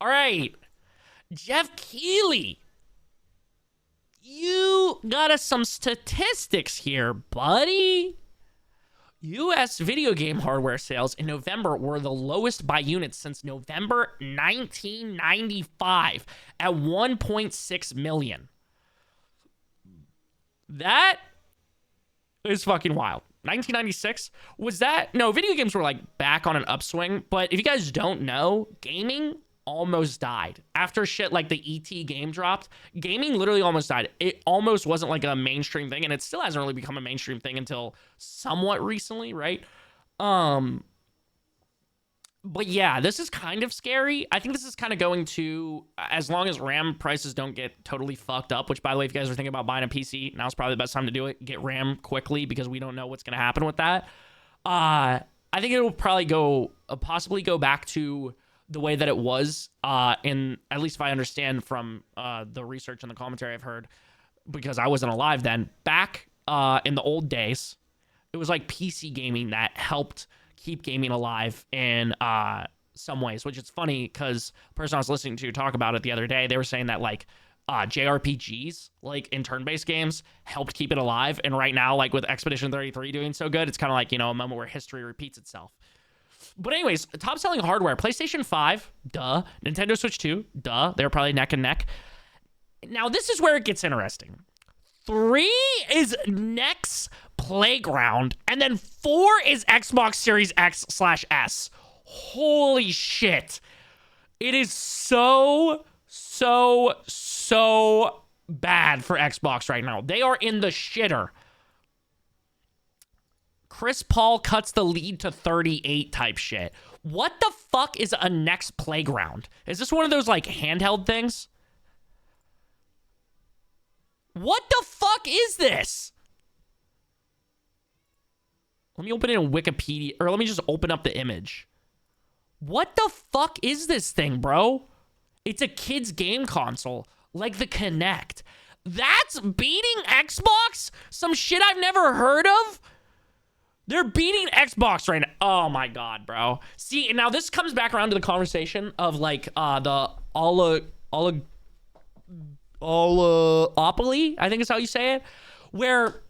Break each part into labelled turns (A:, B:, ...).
A: All right. Jeff Keighley, you got us some statistics here, buddy. U.S. video game hardware sales in November were the lowest by units since November 1995 at 1.6 million. That is fucking wild. 1996 was that? No, video games were like back on an upswing, but if you guys don't know, gaming almost died after shit like the ET game dropped. Gaming literally almost died. It almost wasn't like a mainstream thing, and it still hasn't really become a mainstream thing until somewhat recently, right? But yeah, this is kind of scary. I think this is kind of going to, as long as RAM prices don't get totally fucked up, which by the way, if you guys are thinking about buying a PC, now's probably the best time to do it. Get RAM quickly because we don't know what's going to happen with that. I think it will probably possibly go back to the way that it was, in, at least if I understand from the research and the commentary I've heard, because I wasn't alive then. Back in the old days, it was like PC gaming that helped keep gaming alive in some ways, which is funny because the person I was listening to talk about it the other day, they were saying that like JRPGs, like in turn-based games, helped keep it alive. And right now, like with Expedition 33 doing so good, it's kind of like, a moment where history repeats itself. But anyways, top selling hardware, PlayStation 5, duh. Nintendo Switch 2, duh. They're probably neck and neck. Now, this is where it gets interesting. 3 is Next Playground, and then 4 is Xbox Series X/S. Holy shit. It is so bad for Xbox right now. They are in the shitter. Chris Paul cuts the lead to 38 type shit. What the fuck is a Next Playground? Is this one of those like handheld things? What the fuck is this? Let me open it in Wikipedia, or let me just open up the image. What the fuck is this thing, bro? It's a kid's game console, like the Kinect. That's beating Xbox? Some shit I've never heard of? They're beating Xbox right now. Oh my god, bro. See, and now this comes back around to the conversation of like the oligopoly, I think is how you say it, where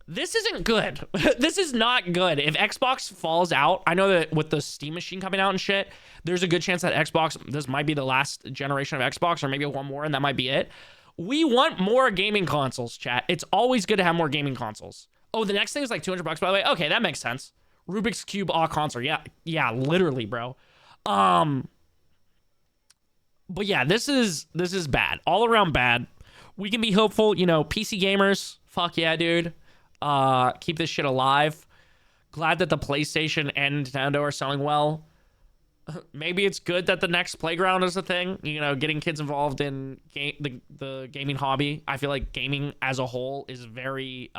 A: this isn't good. This is not good. If Xbox falls out, I know that with the Steam machine coming out and shit, there's a good chance that this might be the last generation of Xbox, or maybe one more, and that might be it. We want more gaming consoles, chat. It's always good to have more gaming consoles. Oh, the next thing is like $200, by the way. Okay, that makes sense. Rubik's Cube console. Yeah, literally, bro. But yeah, this is bad. All around bad. We can be hopeful, PC gamers. Fuck yeah, dude. Keep this shit alive. Glad that the PlayStation and Nintendo are selling well. Maybe it's good that the Next Playground is a thing. Getting kids involved in the gaming hobby. I feel like gaming as a whole is very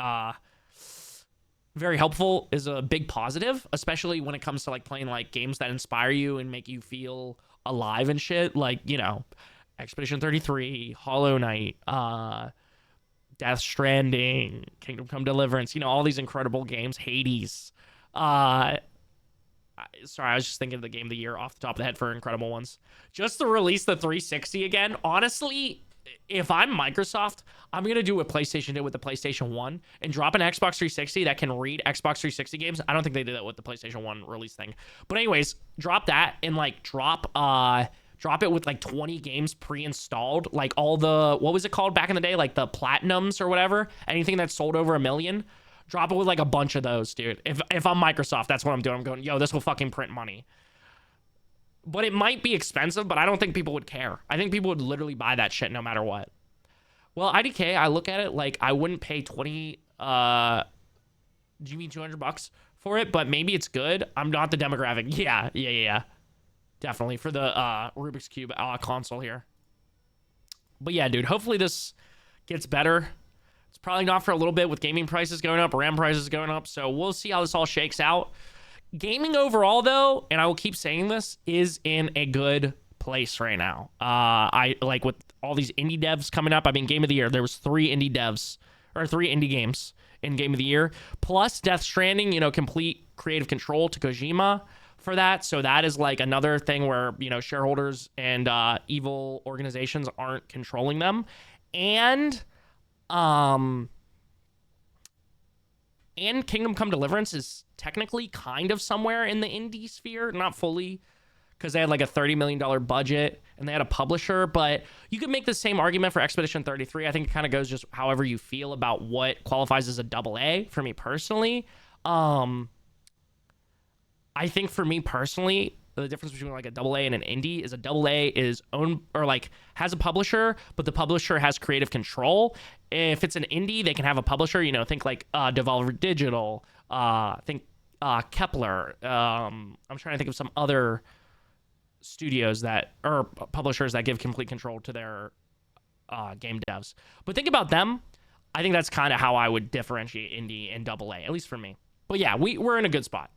A: helpful, is a big positive, especially when it comes to like playing like games that inspire you and make you feel alive and shit, like Expedition 33, Hollow Knight, Death Stranding, Kingdom Come Deliverance, all these incredible games. Hades. Sorry, I was just thinking of the game of the year off the top of the head for incredible ones. Just to release the 360 again, honestly, if I'm Microsoft, I'm going to do what PlayStation did with the PlayStation 1 and drop an Xbox 360 that can read Xbox 360 games. I don't think they did that with the PlayStation 1 release thing. But anyways, drop that and like drop it with like 20 games pre-installed. Like all the, what was it called back in the day? Like the Platinums or whatever. Anything that sold over 1 million. Drop it with like a bunch of those, dude. If I'm Microsoft, that's what I'm doing. I'm going, yo, this will fucking print money. But it might be expensive, but I don't think people would care. I think people would literally buy that shit no matter what. Well, IDK, I look at it like I wouldn't pay do you mean $200 for it? But maybe it's good. I'm not the demographic. Yeah. Definitely for the Rubik's Cube console here. But yeah, dude, hopefully this gets better. It's probably not for a little bit with gaming prices going up, RAM prices going up. So we'll see how this all shakes out. Gaming overall, though, and I will keep saying this, is in a good place right now. I like with all these indie devs coming up. I mean, Game of the Year, there was 3 indie games in Game of the Year. Plus Death Stranding, complete creative control to Kojima. for that. So that is like another thing where, you know, shareholders and evil organizations aren't controlling them. Um and Kingdom Come Deliverance is technically kind of somewhere in the indie sphere, not fully, because they had like a $30 million budget and they had a publisher. But you could make the same argument for Expedition 33. I think it kind of goes just however you feel about what qualifies as a double A for me personally. I think for me personally, the difference between like a double A and an indie is a double A is owned or like has a publisher, but the publisher has creative control. If it's an indie, they can have a publisher, you know, think like Devolver Digital, think Kepler. I'm trying to think of some other studios that or publishers that give complete control to their game devs. But think about them. I think that's kind of how I would differentiate indie and double A, at least for me. But yeah, we're in a good spot.